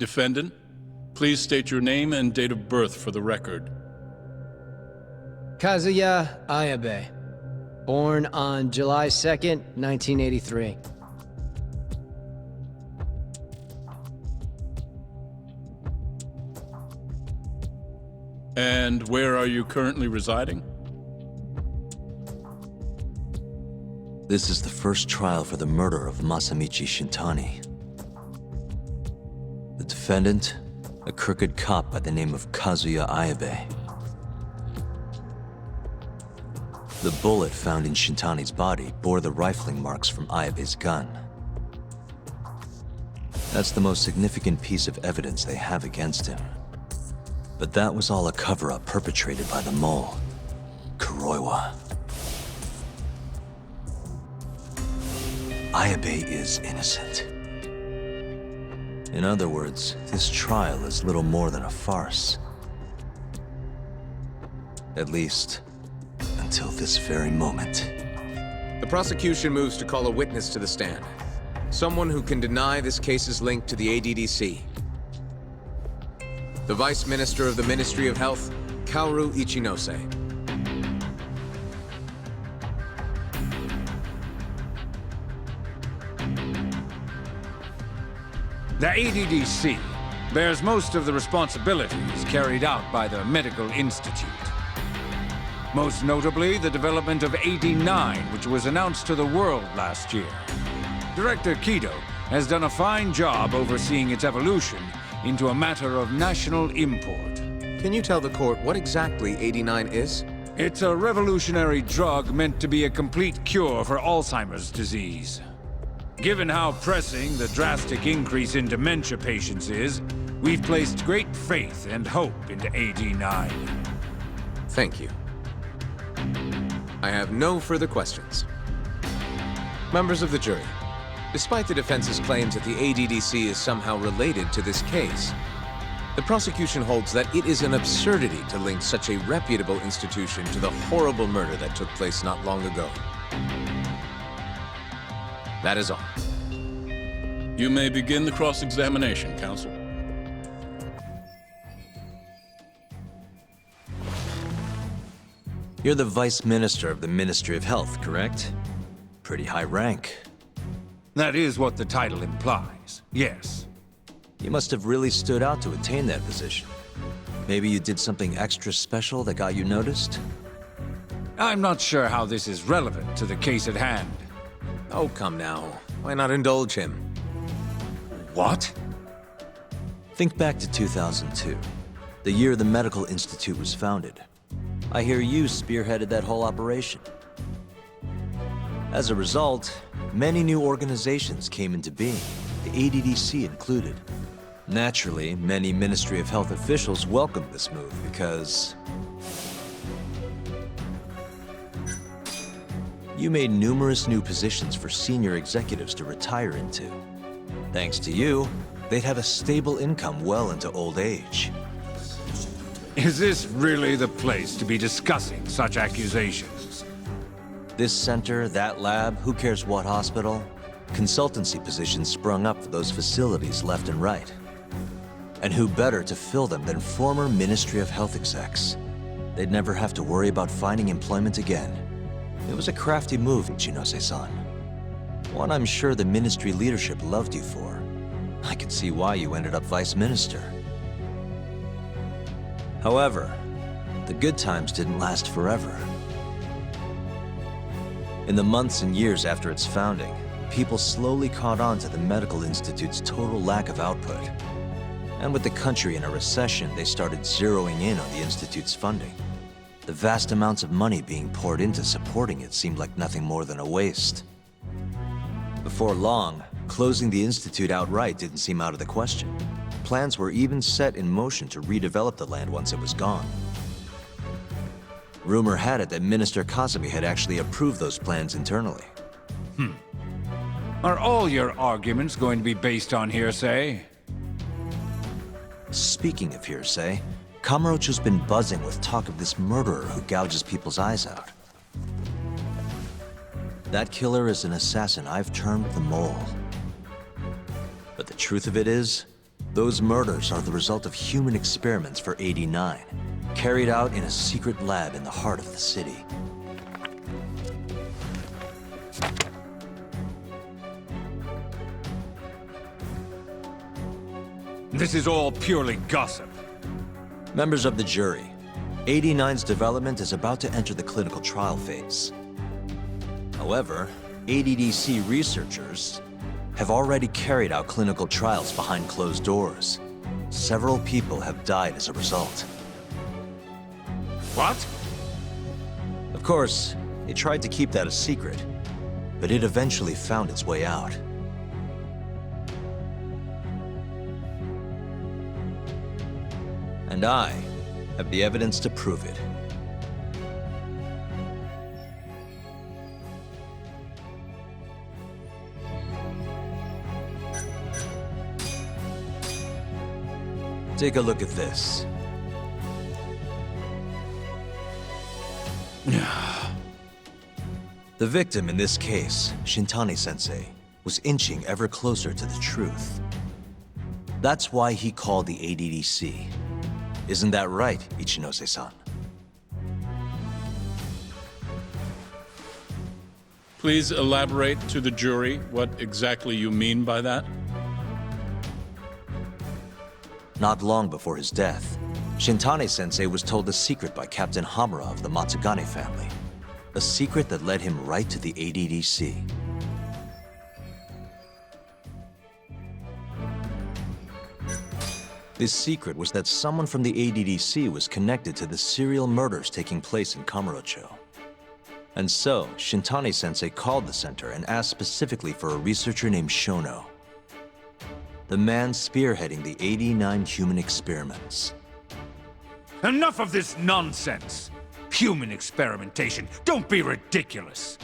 Defendant, please state your name and date of birth for the record. Kazuya Ayabe. Born on July 2nd, 1983. And where are you currently residing? This is the first trial for the murder of Masamichi Shintani. The defendant, a crooked cop by the name of Kazuya Ayabe. The bullet found in Shintani's body bore the rifling marks from Ayabe's gun. That's the most significant piece of evidence they have against him. But that was all a cover-up perpetrated by the mole, Kuroiwa. Ayabe is innocent. In other words, this trial is little more than a farce. At least, until this very moment. The prosecution moves to call a witness to the stand. Someone who can deny this case's link to the ADDC. The Vice Minister of the Ministry of Health, Kaoru Ichinose. The ADDC bears most of the responsibilities carried out by the Medical Institute. Most notably, the development of AD9, which was announced to the world last year. Director Kido has done a fine job overseeing its evolution into a matter of national import. Can you tell the court what exactly AD9 is? It's a revolutionary drug meant to be a complete cure for Alzheimer's disease. Given how pressing the drastic increase in dementia patients is, we've placed great faith and hope into AD9. Thank you. I have no further questions. Members of the jury, despite the defense's claims that the ADDC is somehow related to this case, the prosecution holds that it is an absurdity to link such a reputable institution to the horrible murder that took place not long ago. That is all. You may begin the cross-examination, counsel. You're the Vice Minister of the Ministry of Health, correct? Pretty high rank. That is what the title implies, yes. You must have really stood out to attain that position. Maybe you did something extra special that got you noticed? I'm not sure how this is relevant to the case at hand. Oh, come now. Why not indulge him? What? Think back to 2002, the year the Medical Institute was founded. I hear you spearheaded that whole operation. As a result, many new organizations came into being, the ADDC included. Naturally, many Ministry of Health officials welcomed this move because you made numerous new positions for senior executives to retire into. Thanks to you, they'd have a stable income well into old age. Is this really the place to be discussing such accusations? This center, that lab, who cares what hospital? Consultancy positions sprung up for those facilities left and right. And who better to fill them than former Ministry of Health execs? They'd never have to worry about finding employment again. It was a crafty move, Ichinose-san. One I'm sure the ministry leadership loved you for. I could see why you ended up Vice Minister. However, the good times didn't last forever. In the months and years after its founding, people slowly caught on to the Medical Institute's total lack of output. And with the country in a recession, they started zeroing in on the Institute's funding. The vast amounts of money being poured into supporting it seemed like nothing more than a waste. Before long, closing the Institute outright didn't seem out of the question. Plans were even set in motion to redevelop the land once it was gone. Rumor had it that Minister Kazumi had actually approved those plans internally. Are all your arguments going to be based on hearsay? Speaking of hearsay, Kamurocho's been buzzing with talk of this murderer who gouges people's eyes out. That killer is an assassin I've termed the Mole. But the truth of it is, Those murders are the result of human experiments for 89, carried out in a secret lab in the heart of the city. This is all purely gossip. Members of the jury, 89's development is about to enter the clinical trial phase. However, ADDC researchers have already carried out clinical trials behind closed doors. Several people have died as a result. What? Of course, they tried to keep that a secret, but it eventually found its way out. And I have the evidence to prove it. Take a look at this. The victim in this case, Shintani-sensei, was inching ever closer to the truth. That's why he called the ADDC. Isn't that right, Ichinose-san? Please elaborate to the jury what exactly you mean by that. Not long before his death, Shintani-sensei was told a secret by Captain Hamura of the Matsugane family. A secret that led him right to the ADDC. This secret was that someone from the ADDC was connected to the serial murders taking place in Kamurocho. And so, Shintani-sensei called the center and asked specifically for a researcher named Shono. The man spearheading the 89 human experiments. Enough of this nonsense! Human experimentation. Don't be ridiculous.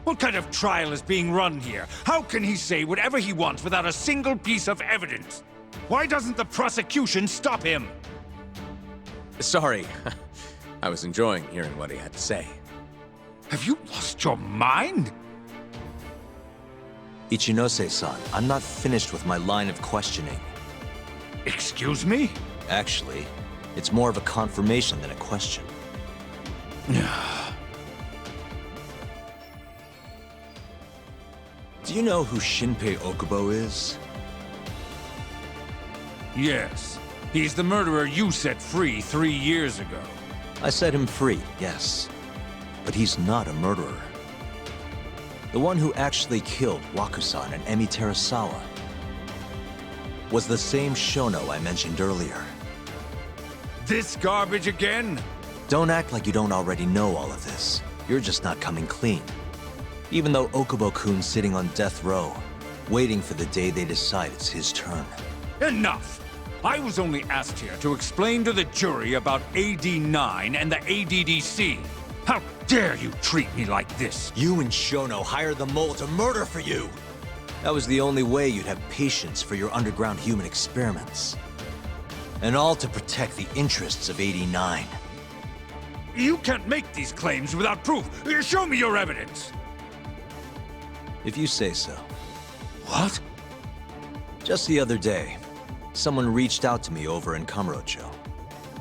What kind of trial is being run here? How can he say whatever he wants without a single piece of evidence? Why doesn't the prosecution stop him? Sorry. I was enjoying hearing what he had to say. Have you lost your mind? Ichinose-san, I'm not finished with my line of questioning. Excuse me? Actually, it's more of a confirmation than a question. Do you know who Shinpei Okubo is? Yes. He's the murderer you set free 3 years ago. I set him free, yes. But he's not a murderer. The one who actually killed Wakusan and Emi Terasawa was the same Shono I mentioned earlier. This garbage again? Don't act like you don't already know all of this. You're just not coming clean. Even though Okubo-kun's sitting on death row, waiting for the day they decide it's his turn. Enough! I was only asked here to explain to the jury about AD9 and the ADDC. How dare you treat me like this? You and Shono hired the mole to murder for you! That was the only way you'd have patience for your underground human experiments. And all to protect the interests of 89. You can't make these claims without proof. Show me your evidence. If you say so. What? Just the other day, someone reached out to me over in Kamurocho.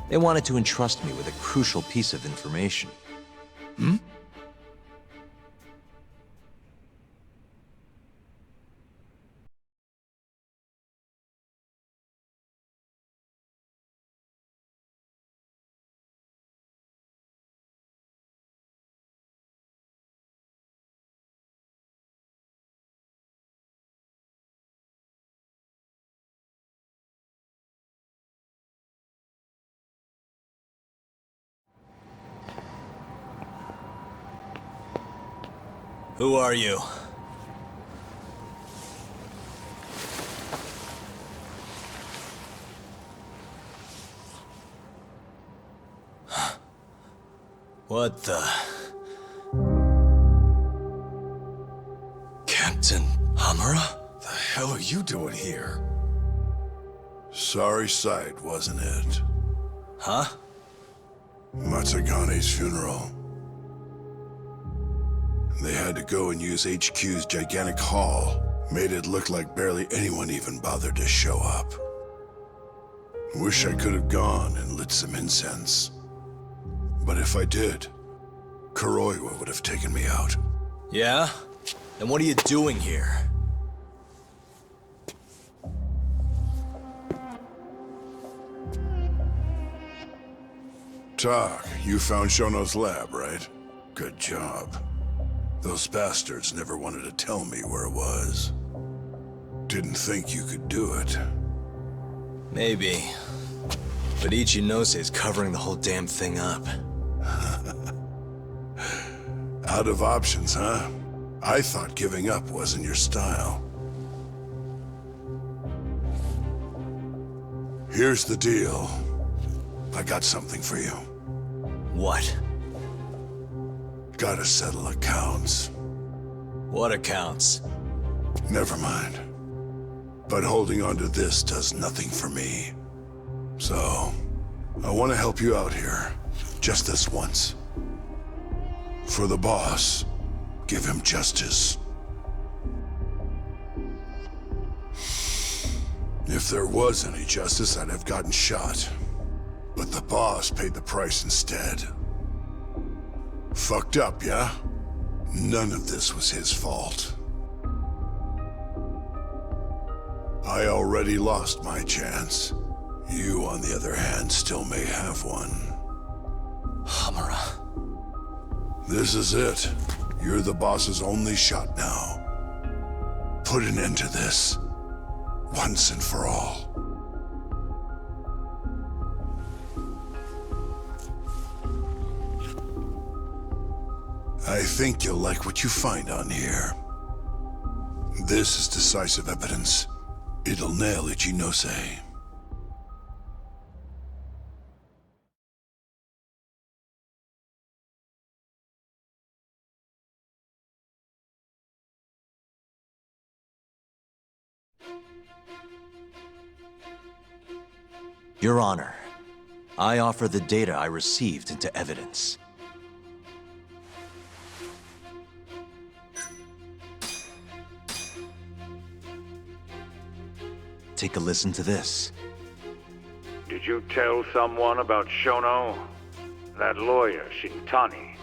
They wanted to entrust me with a crucial piece of information. Hmm? Who are you? What the... Captain Hamura? The hell are you doing here? Sorry sight, wasn't it? Huh? Matsugane's funeral. They had to go and use HQ's gigantic hall. Made it look like barely anyone even bothered to show up. Wish I could have gone and lit some incense. But if I did, Kuroiwa would have taken me out. Yeah? And what are you doing here? Tak, you found Shono's lab, right? Good job. Those bastards never wanted to tell me where it was. Didn't think you could do it. Maybe. But Ichinose is covering the whole damn thing up. Out of options, huh? I thought giving up wasn't your style. Here's the deal. I got something for you. What? Gotta settle accounts. What accounts? Never mind. But holding on to this does nothing for me. So, I want to help you out here. Just this once. For the boss, give him justice. If there was any justice, I'd have gotten shot. But the boss paid the price instead. Fucked up, yeah? None of this was his fault. I already lost my chance. You, on the other hand, still may have one. Hamura. This is it. You're the boss's only shot now. Put an end to this. Once and for all. I think you'll like what you find on here. This is decisive evidence. It'll nail Ichinose. Your Honor, I offer the data I received into evidence. Take a listen to this. Did you tell someone about Shono? That lawyer, Shintani.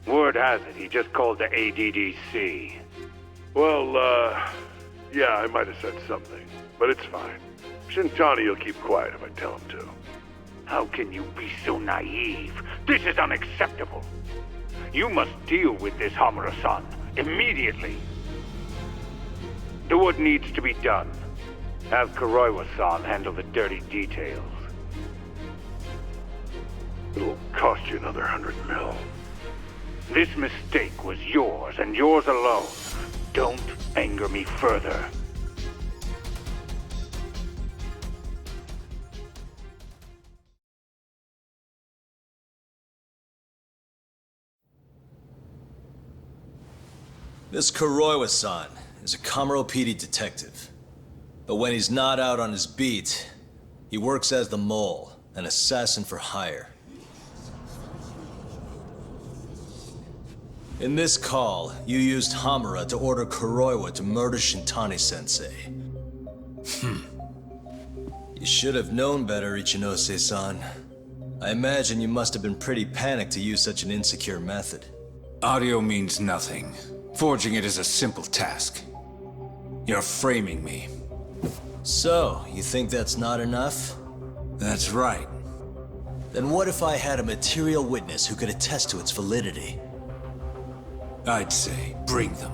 Word has it, he just called the ADDC. Well, yeah, I might have said something, but it's fine. Shintani will keep quiet if I tell him to. How can you be so naive? This is unacceptable. You must deal with this Hamura-san immediately. Do what needs to be done. Have Kuroiwa-san handle the dirty details. It'll cost you another 100 mil. This mistake was yours and yours alone. Don't anger me further. This Kuroiwa-san is a Kamuro PD detective. But when he's not out on his beat, he works as the mole, an assassin for hire. In this call, you used Hamura to order Kuroiwa to murder Shintani-sensei. You should have known better, Ichinose-san. I imagine you must have been pretty panicked to use such an insecure method. Audio means nothing. Forging it is a simple task. You're framing me. So, you think that's not enough? That's right. Then what if I had a material witness who could attest to its validity? I'd say, bring them.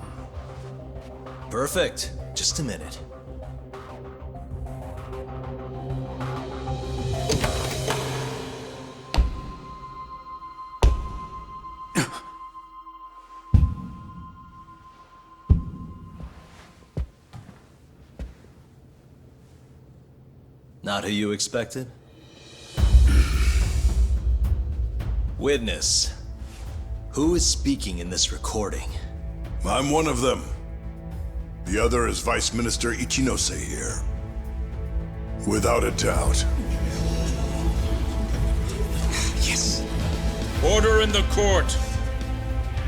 Perfect. Just a minute. Not who you expected? Witness. Who is speaking in this recording? I'm one of them. The other is Vice Minister Ichinose here. Without a doubt. Yes. Order in the court.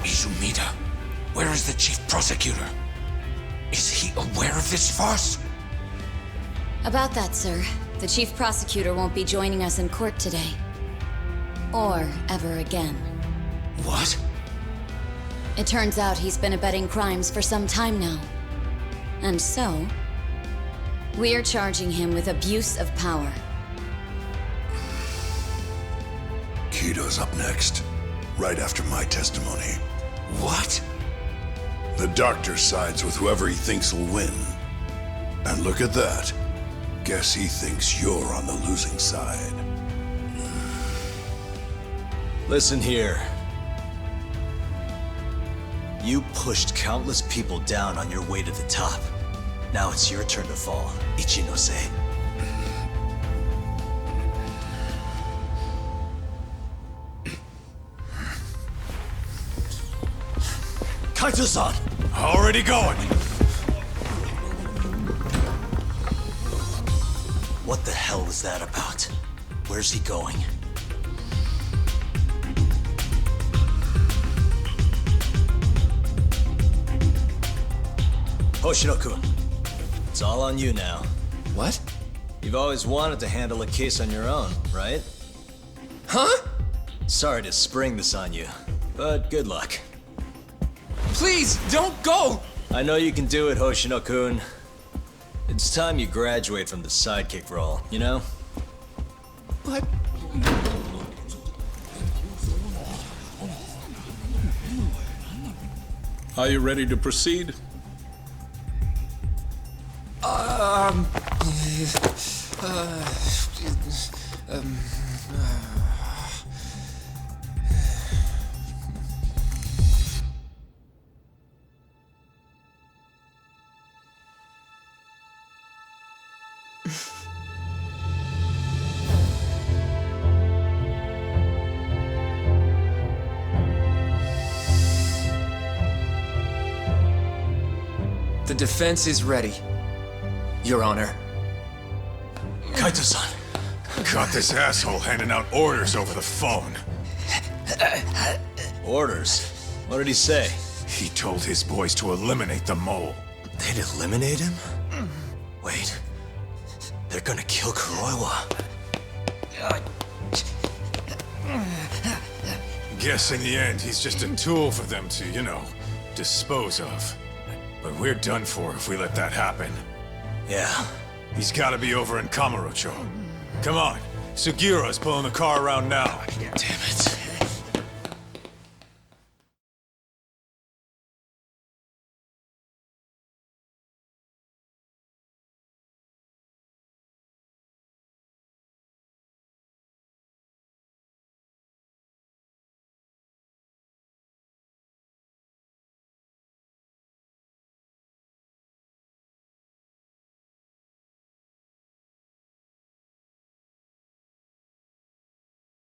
Izumida, where is the chief prosecutor? Is he aware of this farce? About that, sir. the chief prosecutor won't be joining us in court today. Or ever again. What? It turns out he's been abetting crimes for some time now. And so, we're charging him with abuse of power. Keto's up next, right after my testimony. What? The doctor sides with whoever he thinks will win. And look at that. Guess he thinks you're on the losing side. Listen here. You pushed countless people down on your way to the top. Now it's your turn to fall, Ichinose. Kaito-san! Already going. What the hell was that about? Where's he going? Hoshino-kun, it's all on you now. What? You've always wanted to handle a case on your own, right? Huh? Sorry to spring this on you, but good luck. Please, don't go! I know you can do it, Hoshino-kun. It's time you graduate from the sidekick role, you know? But... Are you ready to proceed? The defense is ready, Your Honor. Kaito-san! Got this asshole handing out orders over the phone. Orders? What did he say? He told his boys to eliminate the mole. They'd eliminate him? Wait. They're gonna kill Kuroiwa. Guess in the end, he's just a tool for them to, you know, dispose of. But we're done for if we let that happen. Yeah. He's gotta be over in Kamurocho. Come on, Sugiura's pulling the car around now. Damn it.